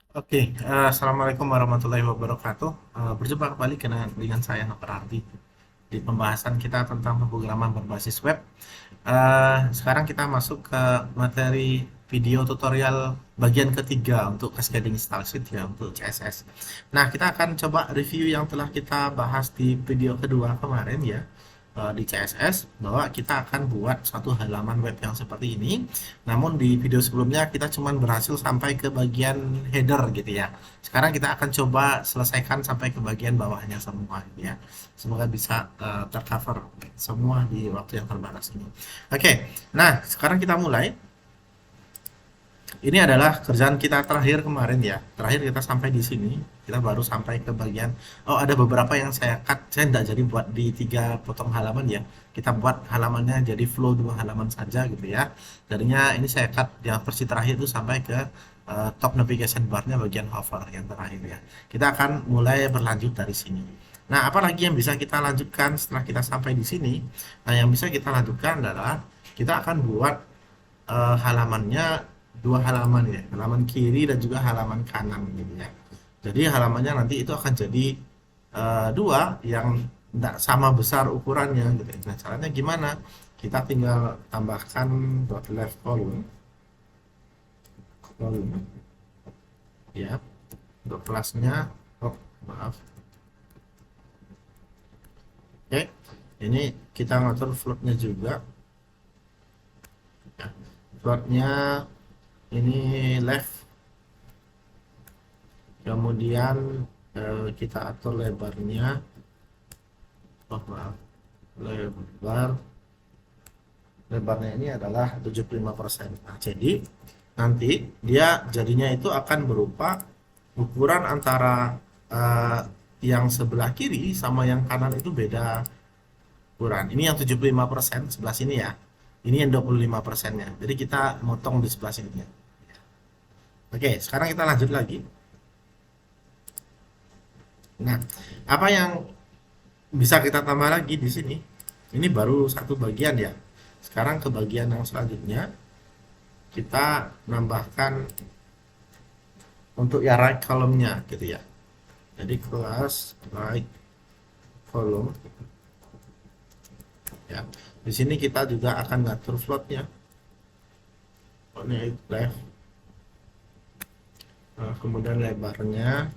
Oke, Assalamualaikum warahmatullahi wabarakatuh. Berjumpa kembali dengan saya Nopar Ardi di pembahasan kita tentang pemrograman berbasis web. Sekarang kita masuk ke materi video tutorial bagian ketiga untuk cascading style sheet ya untuk CSS. Nah, kita akan coba review yang telah kita bahas di video kedua kemarin ya di CSS bahwa kita akan buat suatu halaman web yang seperti ini. Namun di video sebelumnya kita cuma berhasil sampai ke bagian header gitu ya. Sekarang kita akan coba selesaikan sampai ke bagian bawahnya semua gitu ya. Semoga bisa tercover semua di waktu yang terbatas ini. Oke, nah sekarang kita mulai. Ini adalah kerjaan kita terakhir kemarin ya. Terakhir kita sampai di sini. Kita baru sampai ke bagian. Oh, ada beberapa yang saya cut. Saya tidak jadi buat di 3 potong halaman ya. Kita buat halamannya jadi flow 2 halaman saja gitu ya. Jadinya ini saya cut yang versi terakhir itu sampai ke top navigation bar-nya bagian hover yang terakhir ya. Kita akan mulai berlanjut dari sini. Nah, apalagi yang bisa kita lanjutkan setelah kita sampai di sini? Nah, yang bisa kita lanjutkan adalah kita akan buat halamannya 2 halaman ya, halaman kiri dan juga halaman kanan gitu ya. Jadi halamannya nanti itu akan jadi dua yang tidak sama besar ukurannya gitu. Nah, caranya gimana? Kita tinggal tambahkan dot left column ya untuk kelasnya. Oh, maaf. Oke, ini kita ngatur floatnya juga ya. Floatnya ini left, kemudian kita atur lebarnya. Oh maaf, lebar lebarnya ini adalah 75%. Nah, jadi nanti dia jadinya itu akan berupa ukuran antara eh, yang sebelah kiri sama yang kanan itu beda ukuran. Ini yang 75% sebelah sini ya. Ini yang 25%-nya. Jadi kita motong di sebelah sini. Oke, sekarang kita lanjut lagi. Nah, apa yang bisa kita tambah lagi di sini? Ini baru satu bagian ya. Sekarang ke bagian yang selanjutnya, kita nambahkan untuk ya right column-nya gitu ya. Jadi kelas right column ya. Di sini kita juga akan ngatur floatnya. Floatnya itu left. Nah, kemudian lebarnya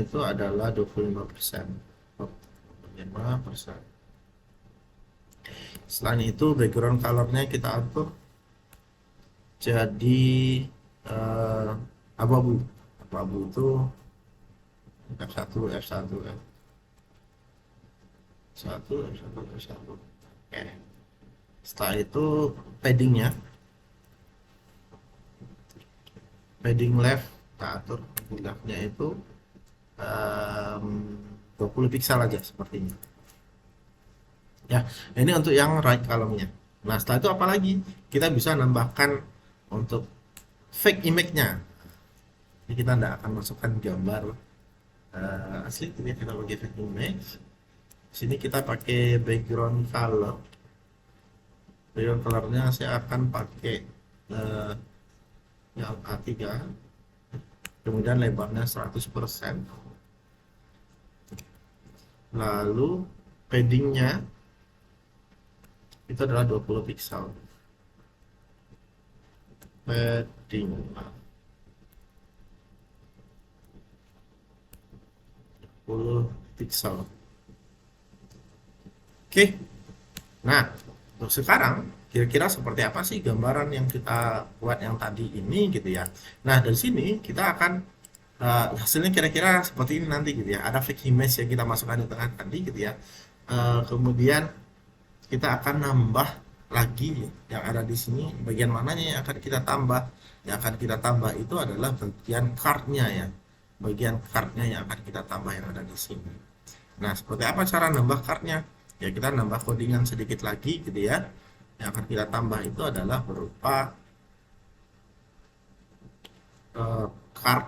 itu adalah 25%. 25%. Selain itu background colornya kita atur jadi eh, abu-abu. Abu-abu itu F1, F1, F1, F1, F1. Oke. Setelah itu paddingnya, padding left kita atur leftnya itu 20 pixel aja seperti ini. Ya, ini untuk yang right column-nya. Nah, setelah itu apalagi? Kita bisa nambahkan untuk fake image-nya. Jadi kita tidak akan masukkan gambar asli, ini kita pakai fake image. Sini kita pakai background color. Background color-nya saya akan pakai yang A3. Kemudian lebarnya 100%. Lalu paddingnya itu adalah 20 pixel. Padding 20 pixel. Oke. Nah, untuk sekarang kira-kira seperti apa sih gambaran yang kita buat yang tadi ini gitu ya. Nah, dari sini kita akan hasilnya kira-kira seperti ini nanti gitu ya. Ada fake image yang kita masukkan di tengah tadi gitu ya. Kemudian kita akan nambah lagi yang ada di sini. Bagian mananya yang akan kita tambah? Yang akan kita tambah itu adalah bagian cardnya ya. Bagian cardnya yang akan kita tambah yang ada di sini. Nah, seperti apa cara nambah cardnya? Ya, kita nambah codingan sedikit lagi gitu ya. Yang akan kita tambah itu adalah berupa card.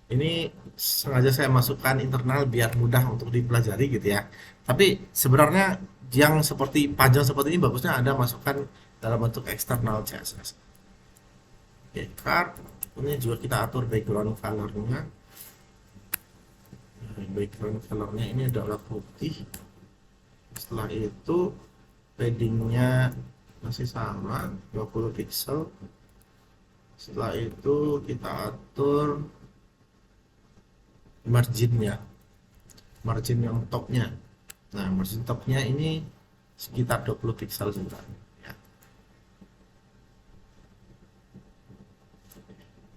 Ini sengaja saya masukkan internal biar mudah untuk dipelajari gitu ya. Tapi sebenarnya yang seperti panjang seperti ini bagusnya ada masukkan dalam bentuk eksternal CSS. Oke, card ini juga kita atur background colornya. Background colornya ini adalah putih. Setelah itu paddingnya masih sama 20 pixel. Setelah itu kita atur marginnya, margin yang topnya. Nah, margin topnya ini sekitar 20 pixel juga ya.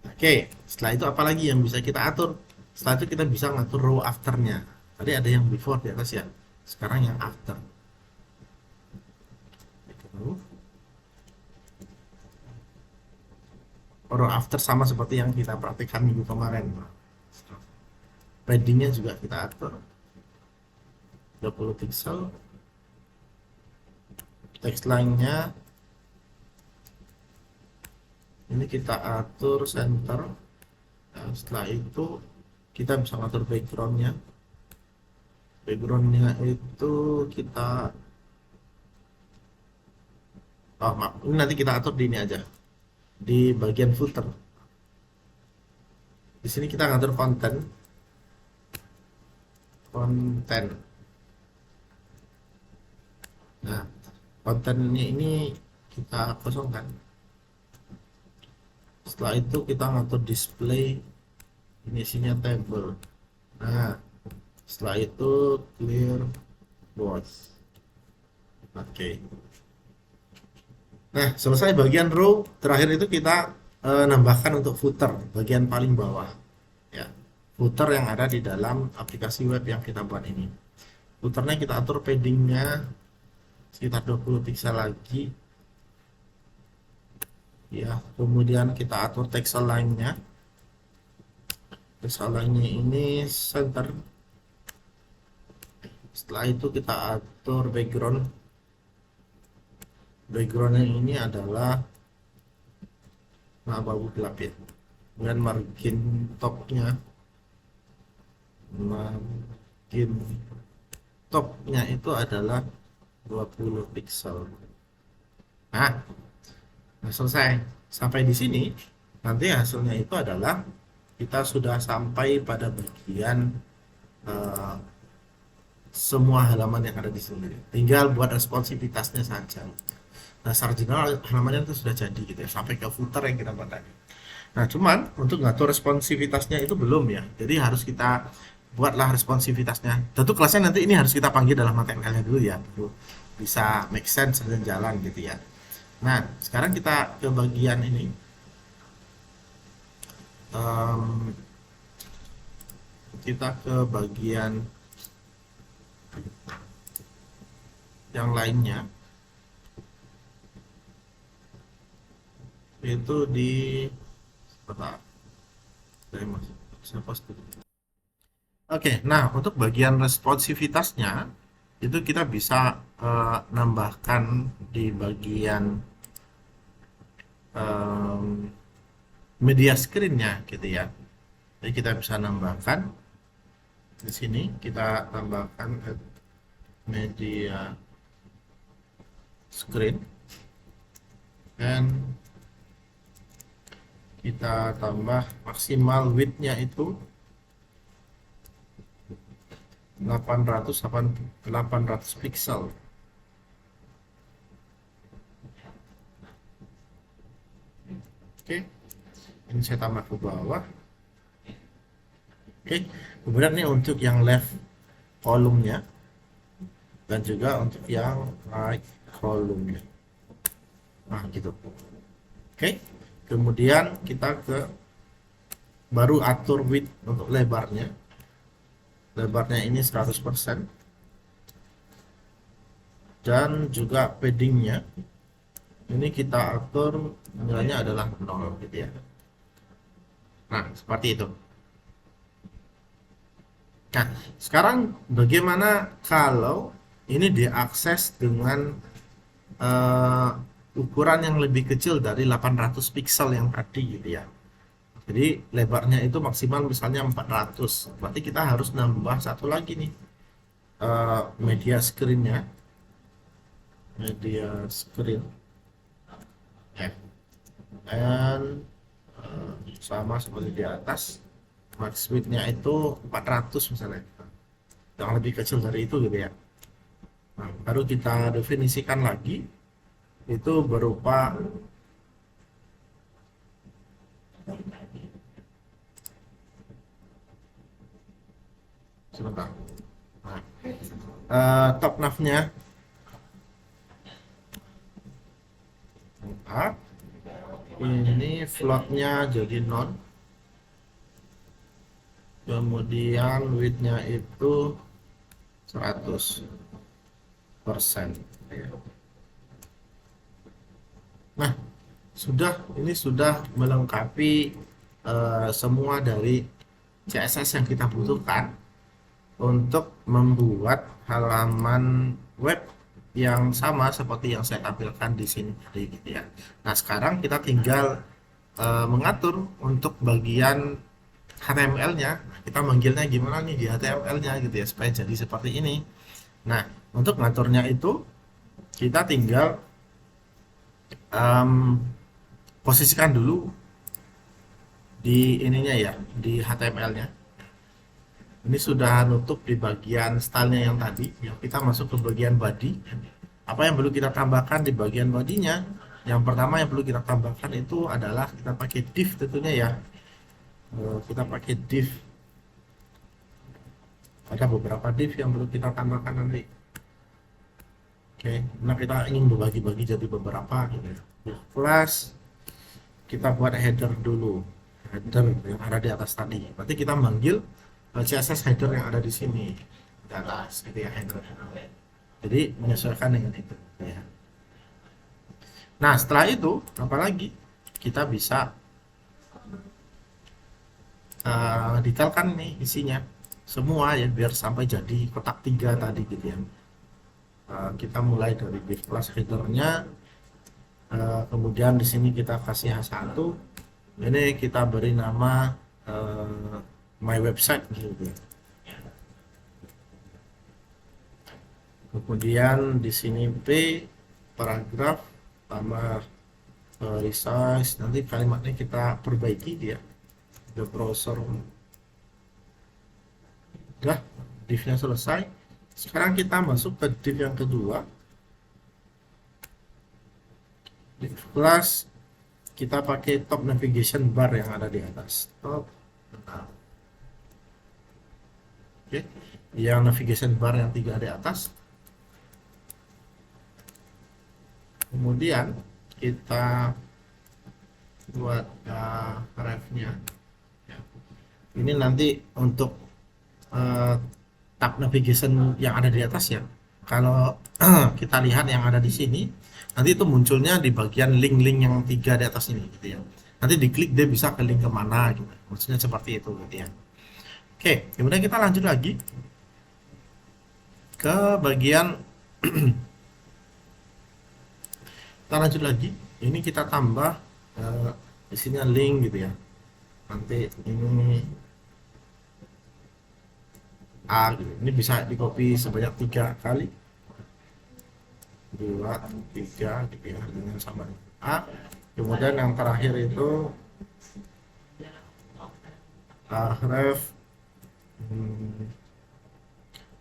Oke, setelah itu apalagi yang bisa kita atur? Setelah itu kita bisa ngatur row afternya. Tadi ada yang before di atas ya, sekarang yang after. Row after sama seperti yang kita praktikkan minggu kemarin. Paddingnya juga kita atur 20 pixel. Text line-nya ini kita atur center. Nah, setelah itu kita bisa ngatur backgroundnya. Backgroundnya itu kita maaf, ini nanti kita atur di ini aja, di bagian footer. Di sini kita ngatur konten. Nah, kontennya ini kita kosongkan. Setelah itu kita ngatur display, ini isinya table. Nah, setelah itu clear both. Oke. Nah, selesai bagian row. Terakhir itu kita nambahkan untuk footer bagian paling bawah ya, footer yang ada di dalam aplikasi web yang kita buat ini. Footernya kita atur paddingnya sekitar 20 pixel lagi ya. Kemudian kita atur text align-nya. Text align-nya ini center. Setelah itu kita atur background. Backgroundnya ini adalah abu gelap ya. Kemudian margin topnya, itu adalah 20 pixel. Nah, selesai. Sampai di sini nanti hasilnya itu adalah kita sudah sampai pada bagian semua halaman yang ada di sini. Tinggal buat responsivitasnya saja. Nah, secara general halamannya itu sudah jadi gitu ya, sampai ke footer yang kita buat tadi. Nah, cuman untuk ngatur responsivitasnya itu belum ya. Jadi harus kita buatlah responsivitasnya. Tentu kelasnya nanti ini harus kita panggil dalam HTML-nya dulu ya, dulu bisa make sense dan jalan gitu ya. Nah, sekarang kita ke bagian ini. Kita ke bagian yang lainnya, itu di Oke, nah untuk bagian responsivitasnya itu kita bisa nambahkan di bagian media screen-nya gitu ya. Jadi kita bisa nambahkan di sini, kita tambahkan media screen dan kita tambah maksimal width-nya itu 800 pixel. Oke, ini saya tambah ke bawah. Oke, kemudian ini untuk yang left kolomnya dan juga untuk yang right kolomnya. Nah, gitu. Oke, kemudian kita baru atur width untuk lebarnya. Lebarnya ini 100% dan juga paddingnya ini kita atur nilainya adalah 0 gitu ya. Nah, seperti itu. Nah, sekarang bagaimana kalau ini diakses dengan ukuran yang lebih kecil dari 800 pixel yang tadi gitu ya. Jadi lebarnya itu maksimal misalnya 400. Berarti kita harus nambah satu lagi nih, media screen-nya. Media screen. and sama seperti di atas, max width-nya itu 400 misalnya, yang lebih kecil dari itu gitu ya. Nah, baru kita definisikan lagi itu berupa sebentar. Nah, top nav-nya A, ini float-nya jadi non, kemudian width-nya itu 100%. Nah, ini sudah melengkapi semua dari CSS yang kita butuhkan untuk membuat halaman web yang sama seperti yang saya tampilkan di sini tadi gitu ya. Nah, sekarang kita tinggal mengatur untuk bagian HTML-nya. Kita manggilnya gimana nih di HTML-nya gitu ya supaya jadi seperti ini. Nah, untuk ngaturnya itu kita tinggal posisikan dulu di ininya ya, di HTML-nya. Ini sudah nutup di bagian stylenya yang tadi. Ya, kita masuk ke bagian body. Apa yang perlu kita tambahkan di bagian bodinya? Yang pertama yang perlu kita tambahkan itu adalah kita pakai div tentunya ya. Kita pakai div. Ada beberapa div yang perlu kita tambahkan nanti. Oke, nah kita ingin berbagi-bagi jadi beberapa gitu ya. Div class, kita buat header dulu, header yang ada di atas tadi. Berarti kita manggil CSS header yang ada di sini di atas gitu ya, header. Jadi menyesuaikan dengan itu ya. Nah, setelah itu apalagi kita bisa detailkan nih isinya semua ya biar sampai jadi kotak 3 tadi gitu ya. Kita mulai dari div class headernya, kemudian di sini kita kasih H1, ini kita beri nama my website gitu ya. Kemudian di sini P paragraf tambah resize, nanti kalimatnya kita perbaiki dia the browser. Udah, div-nya selesai. Sekarang kita masuk ke div yang kedua, div class. Kita pakai top navigation bar yang ada di atas top. Oke, yang navigation bar yang 3 di atas. Kemudian kita buat ref-nya. Ini nanti untuk tab navigation yang ada di atas ya. Kalau kita lihat yang ada di sini, nanti itu munculnya di bagian link-link yang 3 di atas ini gitu ya. Nanti diklik dia bisa ke link kemana gitu. Maksudnya seperti itu gitu ya. Oke, kemudian kita lanjut lagi ke bagian kita lanjut lagi. Ini kita tambah isinya link gitu ya. Nanti ini A gitu. Ini bisa di copy sebanyak 3 kali, 2, 3 gitu ya, dengan sama A. Kemudian yang terakhir itu ref.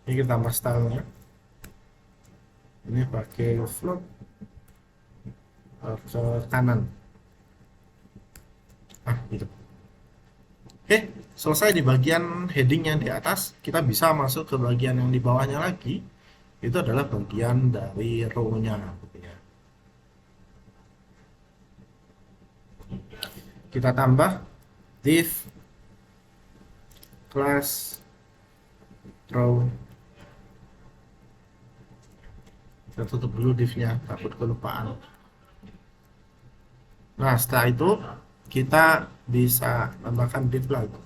Ini kita tambah stylenya, ini pakai float ke kanan gitu. Oke, selesai di bagian heading yang di atas. Kita bisa masuk ke bagian yang di bawahnya lagi. Itu adalah bagian dari row-nya gitu ya. Kita tambah div class row. Kita tutup dulu div-nya, takut kelupaan. Nah, setelah itu kita bisa tambahkan div lagi.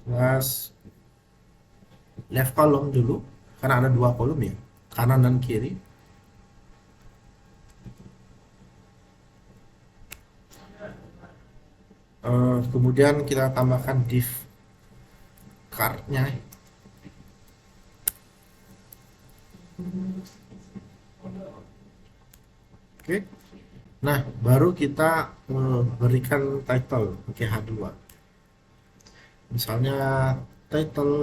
Plus left column dulu, karena ada 2 kolom ya, kanan dan kiri. Kemudian kita tambahkan div card-nya. Oke. Nah, baru kita berikan title pakai H2. Misalnya title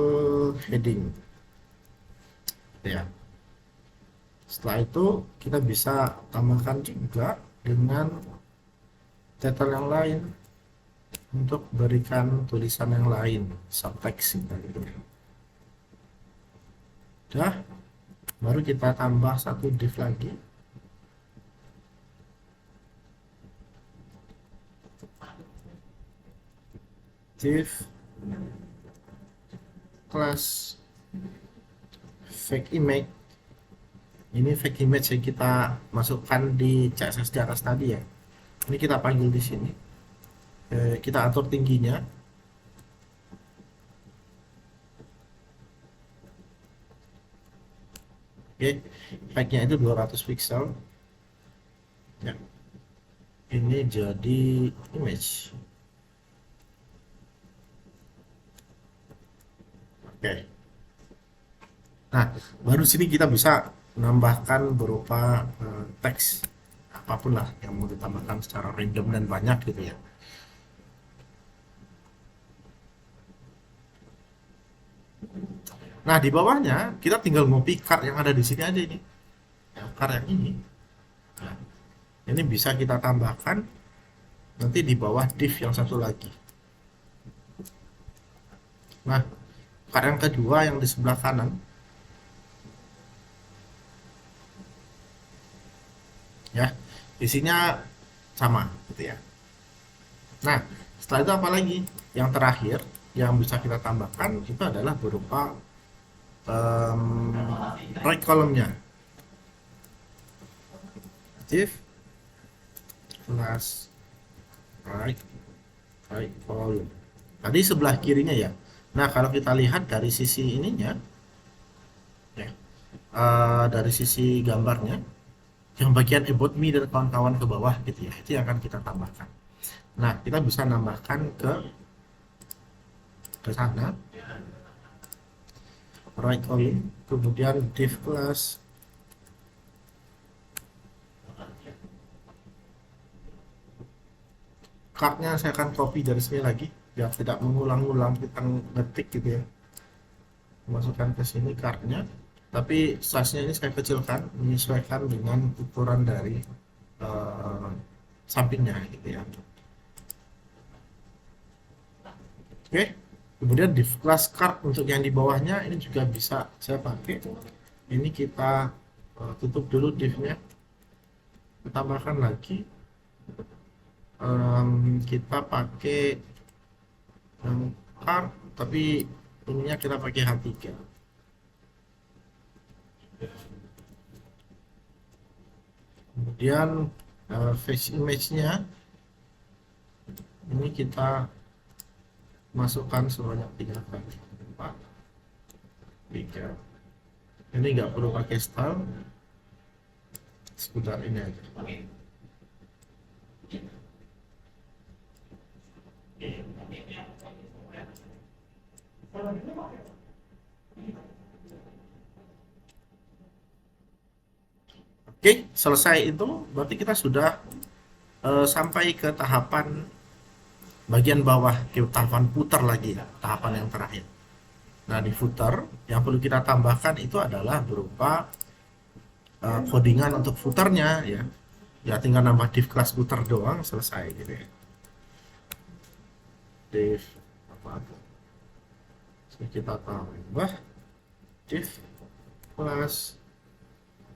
heading. Ya. Setelah itu kita bisa tambahkan juga dengan title yang lain untuk berikan tulisan yang lain, subtext gitu. Udah, baru kita tambah satu div lagi. Div class fake image. Ini fake image yang kita masukkan di CSS di atas tadi ya. Ini kita panggil di sini. Kita atur tingginya. Oke, height-nya itu 200 pixel. Ya. Ini jadi image. Oke. Nah, baru sini kita bisa menambahkan berupa teks apapun lah yang mau ditambahkan secara random dan banyak gitu ya. Nah, di bawahnya kita tinggal ngopi card yang ada di sini aja ini. Ya, card yang ini. Nah, ini bisa kita tambahkan nanti di bawah div yang satu lagi. Nah, card yang kedua yang di sebelah kanan. Ya, isinya sama gitu ya. Nah, setelah itu apa lagi? Yang terakhir yang bisa kita tambahkan itu adalah berupa right column-nya. Div plus right column. Tadi sebelah kirinya ya. Nah, kalau kita lihat dari sisi ininya, ya, dari sisi gambarnya, yang bagian about me dan kawan-kawan ke bawah gitu ya, itu yang akan kita tambahkan. Nah, kita bisa nambahkan ke sana, right column, kemudian div class cardnya saya akan copy dari sini lagi biar tidak mengulang-ulang kita ngetik gitu ya, masukkan ke sini cardnya, tapi size-nya ini saya kecilkan menyesuaikan dengan ukuran dari sampingnya gitu ya. Oke, kemudian div class card untuk yang di bawahnya ini juga bisa saya pakai. Ini kita tutup dulu divnya, kita tambahkan lagi. Kita pakai card tapi ininya kita pakai H3. Kemudian face image-nya ini kita masukkan sebanyak 3 kali. 4, 3. Ini nggak perlu pakai style, sekedar ini aja. Oke, selesai itu berarti kita sudah sampai ke tahapan bagian bawah, ke tahapan footer lagi, tahapan yang terakhir. Nah, di footer yang perlu kita tambahkan itu adalah berupa codingan untuk footernya ya. Ya tinggal nambah div class footer doang, selesai gitu ya. Div apa? Kita tambah div class,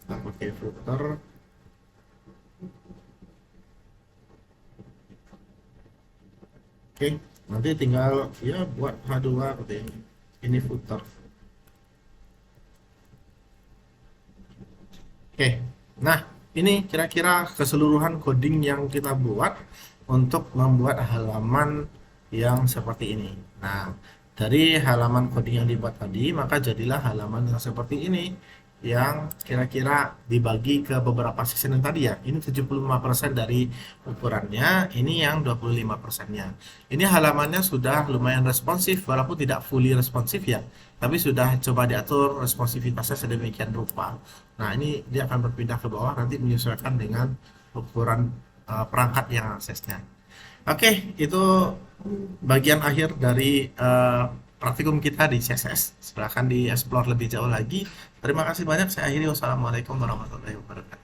kita pakai footer. Oke, nanti tinggal ya buat H2 gitu ya. Ini footer. Oke, nah ini kira-kira keseluruhan coding yang kita buat untuk membuat halaman yang seperti ini. Nah, dari halaman coding yang dibuat tadi, maka jadilah halaman yang seperti ini. yang kira-kira dibagi ke beberapa section yang tadi ya. Ini 75% dari ukurannya, ini yang 25%-nya. Ini halamannya sudah lumayan responsif, walaupun tidak fully responsif ya, tapi sudah coba diatur responsivitasnya sedemikian rupa. Nah, ini dia akan berpindah ke bawah nanti menyesuaikan dengan ukuran perangkat yang aksesnya. Oke, itu bagian akhir dari praktikum kita di CSS. Silahkan di-explore lebih jauh lagi. Terima kasih banyak. Saya akhiri. Wassalamualaikum warahmatullahi wabarakatuh.